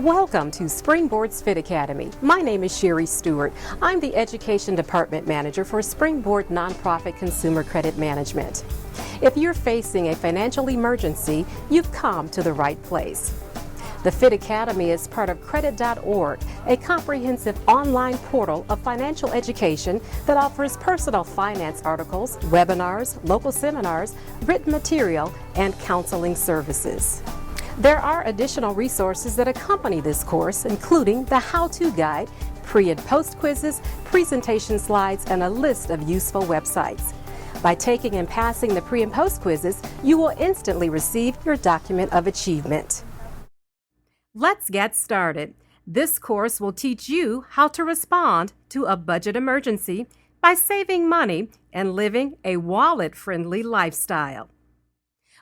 Welcome to Springboard's Fit Academy. My name is Sherry Stewart. I'm the Education Department Manager for Springboard Nonprofit Consumer Credit Management. If you're facing a financial emergency, you've come to the right place. The Fit Academy is part of Credit.org, a comprehensive online portal of financial education that offers personal finance articles, webinars, local seminars, written material, and counseling services. There are additional resources that accompany this course, including the how-to guide, pre- and post quizzes, presentation slides, and a list of useful websites. By taking and passing the pre- and post quizzes, you will instantly receive your document of achievement. Let's get started. This course will teach you how to respond to a budget emergency by saving money and living a wallet-friendly lifestyle.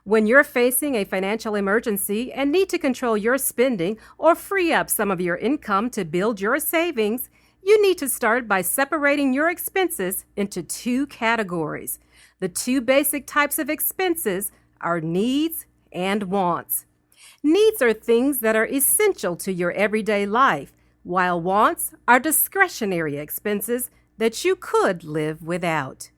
When you're facing a financial emergency and need to control your spending or free up some of your income to build your savings, you need to start by separating your expenses into two categories. The two basic types of expenses are needs and wants. Needs are things that are essential to your everyday life, while wants are discretionary expenses that you could live without.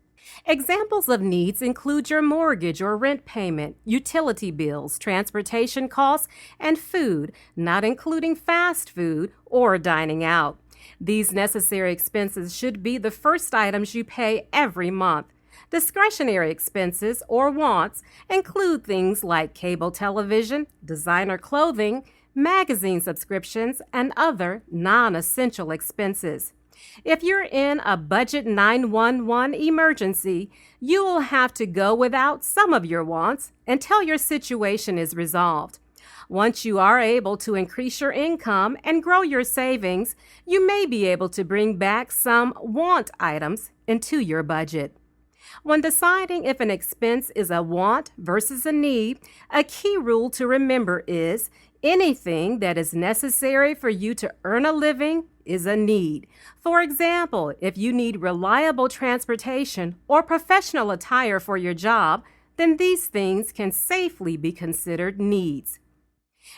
Examples of needs include your mortgage or rent payment, utility bills, transportation costs, and food, not including fast food or dining out. These necessary expenses should be the first items you pay every month. Discretionary expenses or wants include things like cable television, designer clothing, magazine subscriptions, and other non-essential expenses. If you're in a budget 911 emergency, you will have to go without some of your wants until your situation is resolved. Once you are able to increase your income and grow your savings, you may be able to bring back some want items into your budget. When deciding if an expense is a want versus a need, a key rule to remember is anything that is necessary for you to earn a living is a need. For example, if you need reliable transportation or professional attire for your job, then these things can safely be considered needs.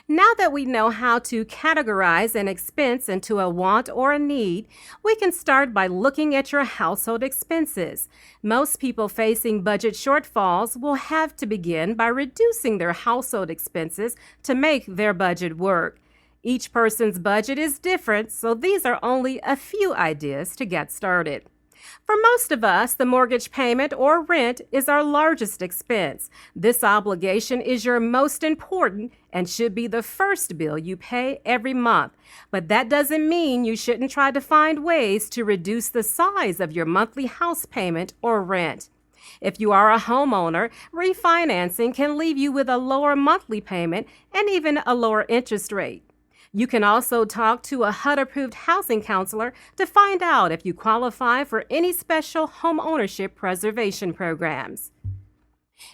Now that we know how to categorize an expense into a want or a need, we can start by looking at your household expenses. Most people facing budget shortfalls will have to begin by reducing their household expenses to make their budget work. Each person's budget is different, so these are only a few ideas to get started. For most of us, the mortgage payment or rent is our largest expense. This obligation is your most important and should be the first bill you pay every month. But that doesn't mean you shouldn't try to find ways to reduce the size of your monthly house payment or rent. If you are a homeowner, refinancing can leave you with a lower monthly payment and even a lower interest rate. You can also talk to a HUD-approved housing counselor to find out if you qualify for any special home ownership preservation programs.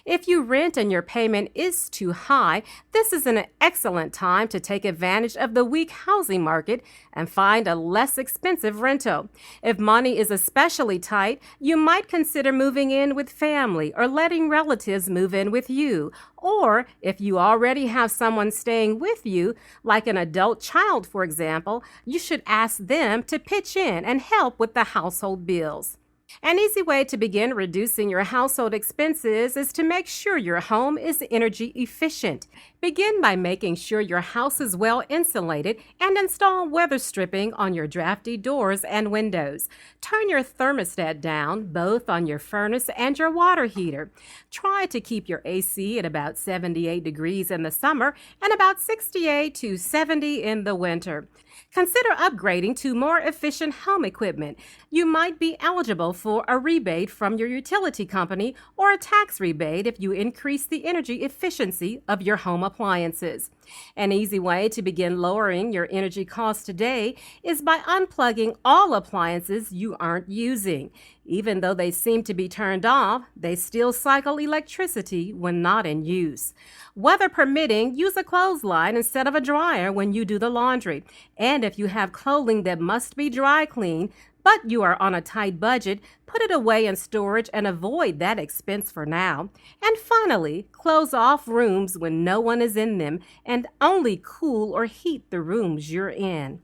If you rent and your payment is too high, this is an excellent time to take advantage of the weak housing market and find a less expensive rental. If money is especially tight, you might consider moving in with family or letting relatives move in with you. Or if you already have someone staying with you, like an adult child, for example, you should ask them to pitch in and help with the household bills. An easy way to begin reducing your household expenses is to make sure your home is energy efficient. Begin by making sure your house is well insulated and install weather stripping on your drafty doors and windows. Turn your thermostat down both on your furnace and your water heater. Try to keep your AC at about 78 degrees in the summer and about 68 to 70 in the winter. Consider upgrading to more efficient home equipment. You might be eligible for a rebate from your utility company or a tax rebate if you increase the energy efficiency of your home appliances. An easy way to begin lowering your energy costs today is by unplugging all appliances you aren't using. Even though they seem to be turned off, they still cycle electricity when not in use. Weather permitting, use a clothesline instead of a dryer when you do the laundry. And if you have clothing that must be dry cleaned, but you are on a tight budget, put it away in storage and avoid that expense for now. And finally, close off rooms when no one is in them and only cool or heat the rooms you're in.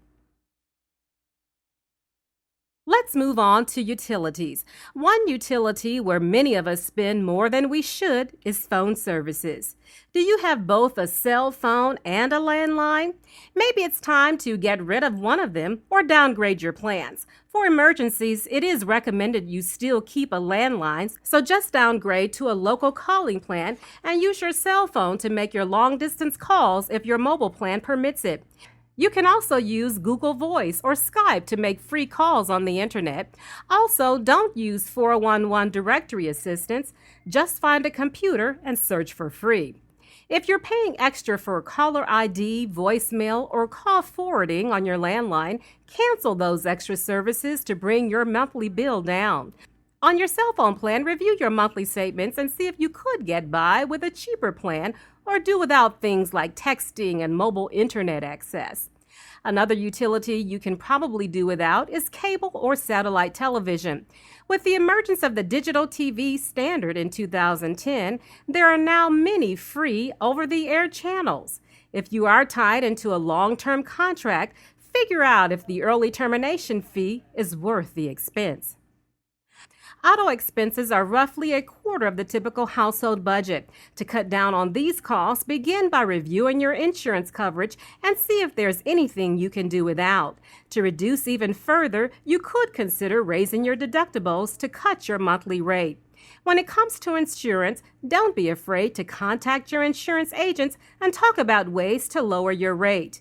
Let's move on to utilities. One utility where many of us spend more than we should is phone services. Do you have both a cell phone and a landline? Maybe it's time to get rid of one of them or downgrade your plans. For emergencies, it is recommended you still keep a landline, so just downgrade to a local calling plan and use your cell phone to make your long-distance calls if your mobile plan permits it. You can also use Google Voice or Skype to make free calls on the internet. Also, don't use 411 directory assistance. Just find a computer and search for free. If you're paying extra for caller ID, voicemail, or call forwarding on your landline, cancel those extra services to bring your monthly bill down. On your cell phone plan, review your monthly statements and see if you could get by with a cheaper plan or do without things like texting and mobile internet access. Another utility you can probably do without is cable or satellite television. With the emergence of the digital TV standard in 2010, there are now many free over-the-air channels. If you are tied into a long-term contract, figure out if the early termination fee is worth the expense. Auto expenses are roughly a quarter of the typical household budget. To cut down on these costs, begin by reviewing your insurance coverage and see if there's anything you can do without. To reduce even further, you could consider raising your deductibles to cut your monthly rate. When it comes to insurance, don't be afraid to contact your insurance agents and talk about ways to lower your rate.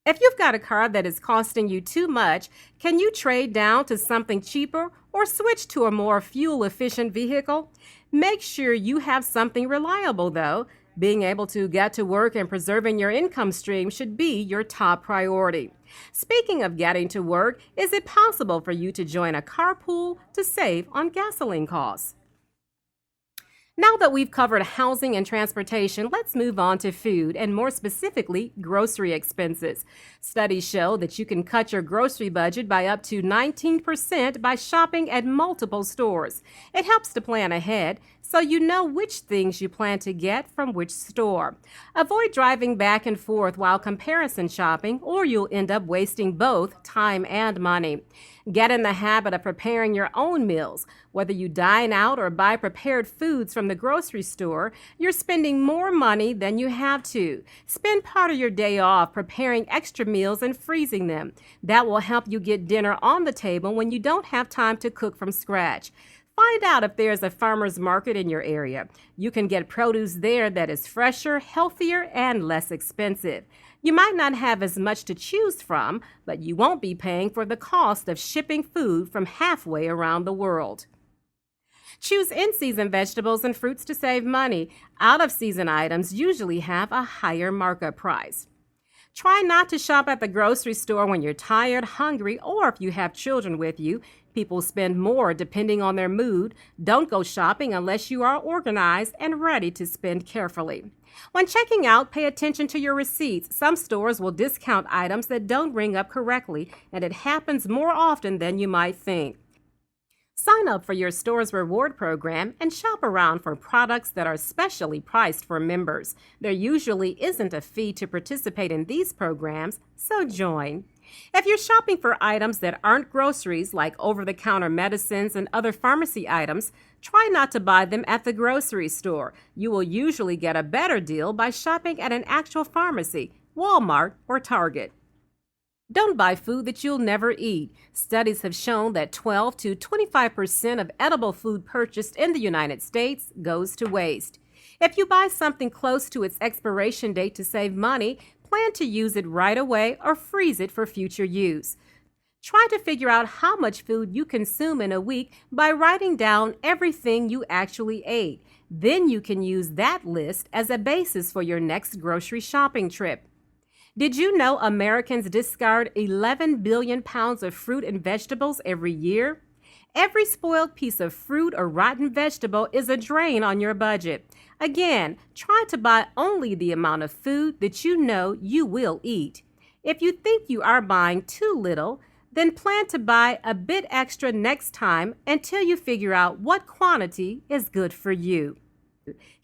If you've got a car that is costing you too much, can you trade down to something cheaper or switch to a more fuel-efficient vehicle? Make sure you have something reliable, though. Being able to get to work and preserving your income stream should be your top priority. Speaking of getting to work, is it possible for you to join a carpool to save on gasoline costs? Now that we've covered housing and transportation, let's move on to food and more specifically, grocery expenses. Studies show that you can cut your grocery budget by up to 19% by shopping at multiple stores. It helps to plan ahead so you know which things you plan to get from which store. Avoid driving back and forth while comparison shopping, or you'll end up wasting both time and money. Get in the habit of preparing your own meals. Whether you dine out or buy prepared foods from the grocery store, you're spending more money than you have to. Spend part of your day off preparing extra meals and freezing them. That will help you get dinner on the table when you don't have time to cook from scratch. Find out if there's a farmer's market in your area. You can get produce there that is fresher, healthier, and less expensive. You might not have as much to choose from, but you won't be paying for the cost of shipping food from halfway around the world. Choose in-season vegetables and fruits to save money. Out-of-season items usually have a higher markup price. Try not to shop at the grocery store when you're tired, hungry, or if you have children with you. People spend more depending on their mood. Don't go shopping unless you are organized and ready to spend carefully. When checking out, pay attention to your receipts. Some stores will discount items that don't ring up correctly, and it happens more often than you might think. Sign up for your store's reward program and shop around for products that are specially priced for members. There usually isn't a fee to participate in these programs, so join. If you're shopping for items that aren't groceries, like over-the-counter medicines and other pharmacy items, try not to buy them at the grocery store. You will usually get a better deal by shopping at an actual pharmacy, Walmart, or Target. Don't buy food that you'll never eat. Studies have shown that 12 to 25% of edible food purchased in the United States goes to waste. If you buy something close to its expiration date to save money, plan to use it right away or freeze it for future use. Try to figure out how much food you consume in a week by writing down everything you actually ate. Then you can use that list as a basis for your next grocery shopping trip. Did you know Americans discard 11 billion pounds of fruit and vegetables every year? Every spoiled piece of fruit or rotten vegetable is a drain on your budget. Again, try to buy only the amount of food that you know you will eat. If you think you are buying too little, Then plan to buy a bit extra next time until you figure out what quantity is good for you.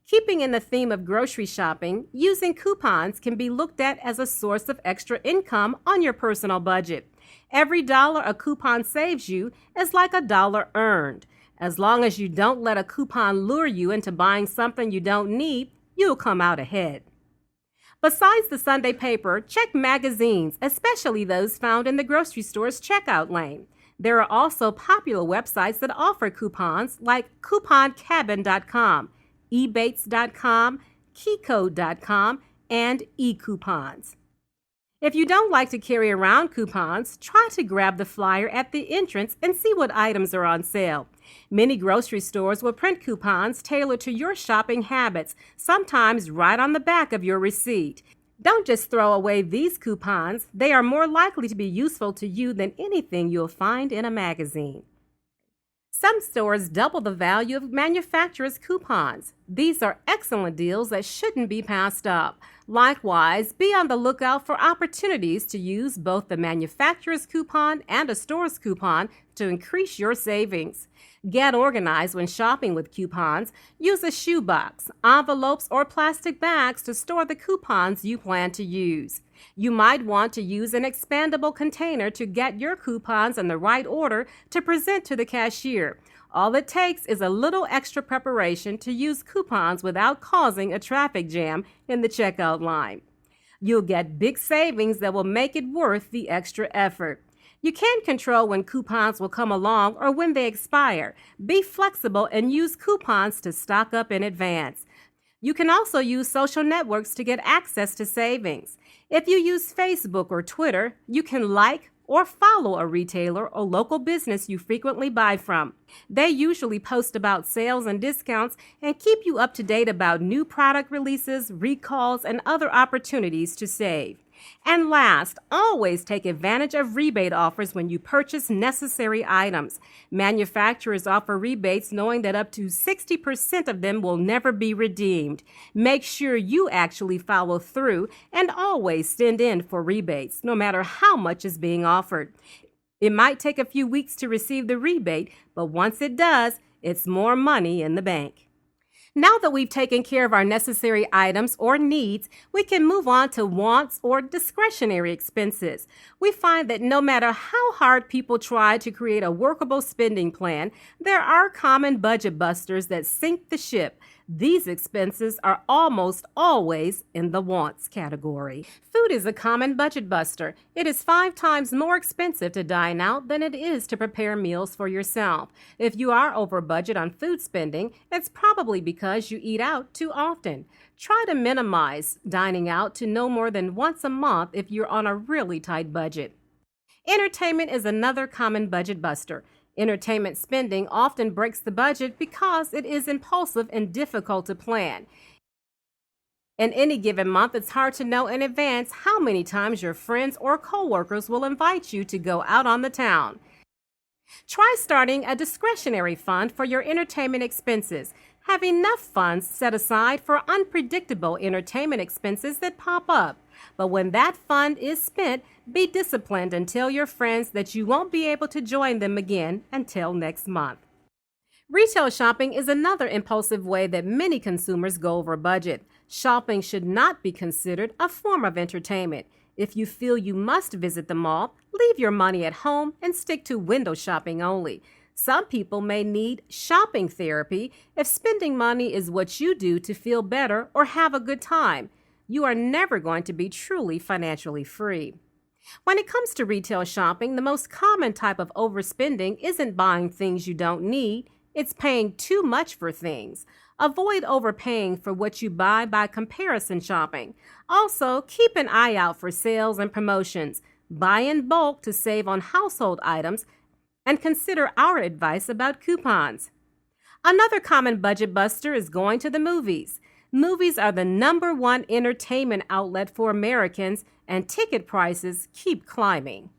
Keeping in the theme of grocery shopping, using coupons can be looked at as a source of extra income on your personal budget. Every dollar a coupon saves you is like a dollar earned. As long as you don't let a coupon lure you into buying something you don't need, you'll come out ahead. Besides the Sunday paper, check magazines, especially those found in the grocery store's checkout lane. There are also popular websites that offer coupons like couponcabin.com, rebates.com, keycode.com, and eCoupons. If you don't like to carry around coupons, try to grab the flyer at the entrance and see what items are on sale. Many grocery stores will print coupons tailored to your shopping habits, sometimes right on the back of your receipt. Don't just throw away these coupons. They are more likely to be useful to you than anything you'll find in a magazine. Some stores double the value of manufacturers' coupons. These are excellent deals that shouldn't be passed up. Likewise, be on the lookout for opportunities to use both the manufacturer's coupon and a store's coupon to increase your savings. Get organized when shopping with coupons. Use a shoebox, envelopes, or plastic bags to store the coupons you plan to use. You might want to use an expandable container to get your coupons in the right order to present to the cashier. All it takes is a little extra preparation to use coupons without causing a traffic jam in the checkout line. You'll get big savings that will make it worth the extra effort. You can't control when coupons will come along or when they expire. Be flexible and use coupons to stock up in advance. You can also use social networks to get access to savings. If you use Facebook or Twitter, you can like or follow a retailer or local business you frequently buy from. They usually post about sales and discounts and keep you up to date about new product releases, recalls, and other opportunities to save. And last, always take advantage of rebate offers when you purchase necessary items. Manufacturers offer rebates knowing that up to 60% of them will never be redeemed. Make sure you actually follow through and always send in for rebates, no matter how much is being offered. It might take a few weeks to receive the rebate, but once it does, it's more money in the bank. Now that we've taken care of our necessary items or needs, we can move on to wants or discretionary expenses. We find that no matter how hard people try to create a workable spending plan, there are common budget busters that sink the ship. These expenses are almost always in the wants category. Food is a common budget buster. It is 5 times more expensive to dine out than it is to prepare meals for yourself. If you are over budget on food spending, it's probably because you eat out too often. Try to minimize dining out to no more than once a month if you're on a really tight budget. Entertainment is another common budget buster. Entertainment spending often breaks the budget because it is impulsive and difficult to plan. In any given month, it's hard to know in advance how many times your friends or coworkers will invite you to go out on the town. Try starting a discretionary fund for your entertainment expenses. Have enough funds set aside for unpredictable entertainment expenses that pop up. But when that fund is spent, be disciplined and tell your friends that you won't be able to join them again until next month. Retail shopping is another impulsive way that many consumers go over budget. Shopping should not be considered a form of entertainment. If you feel you must visit the mall, leave your money at home and stick to window shopping only. Some people may need shopping therapy if spending money is what you do to feel better or have a good time. You are never going to be truly financially free. When it comes to retail shopping, the most common type of overspending isn't buying things you don't need, it's paying too much for things. Avoid overpaying for what you buy by comparison shopping. Also, keep an eye out for sales and promotions. Buy in bulk to save on household items, and consider our advice about coupons. Another common budget buster is going to the movies. Movies are the #1 entertainment outlet for Americans, and ticket prices keep climbing.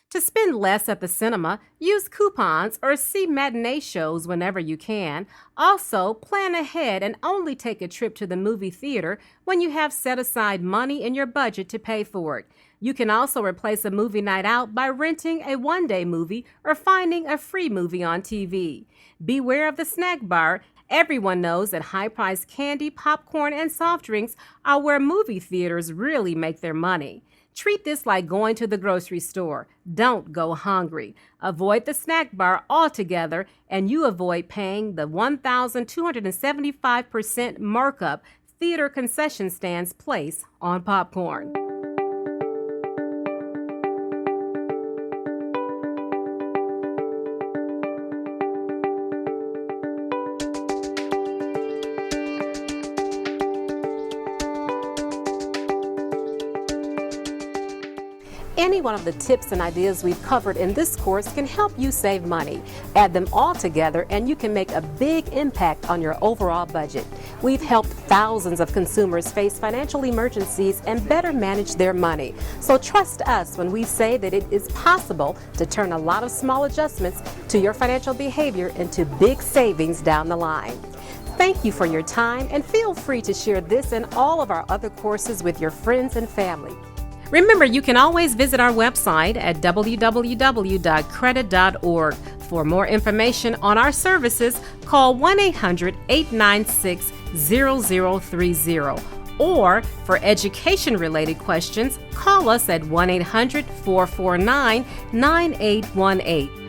To spend less at the cinema, use coupons or see matinee shows whenever you can. Also, plan ahead and only take a trip to the movie theater when you have set aside money in your budget to pay for it. You can also replace a movie night out by renting a one-day movie or finding a free movie on TV. Beware of the snack bar. Everyone knows that high-priced candy, popcorn, and soft drinks are where movie theaters really make their money. Treat this like going to the grocery store. Don't go hungry. Avoid the snack bar altogether, and you avoid paying the 1,275% markup theater concession stands place on popcorn. Any one of the tips and ideas we've covered in this course can help you save money. Add them all together and you can make a big impact on your overall budget. We've helped thousands of consumers face financial emergencies and better manage their money. So trust us when we say that it is possible to turn a lot of small adjustments to your financial behavior into big savings down the line. Thank you for your time, and feel free to share this and all of our other courses with your friends and family. Remember, you can always visit our website at www.credit.org. For more information on our services, call 1-800-896-0030. Or for education-related questions, call us at 1-800-449-9818.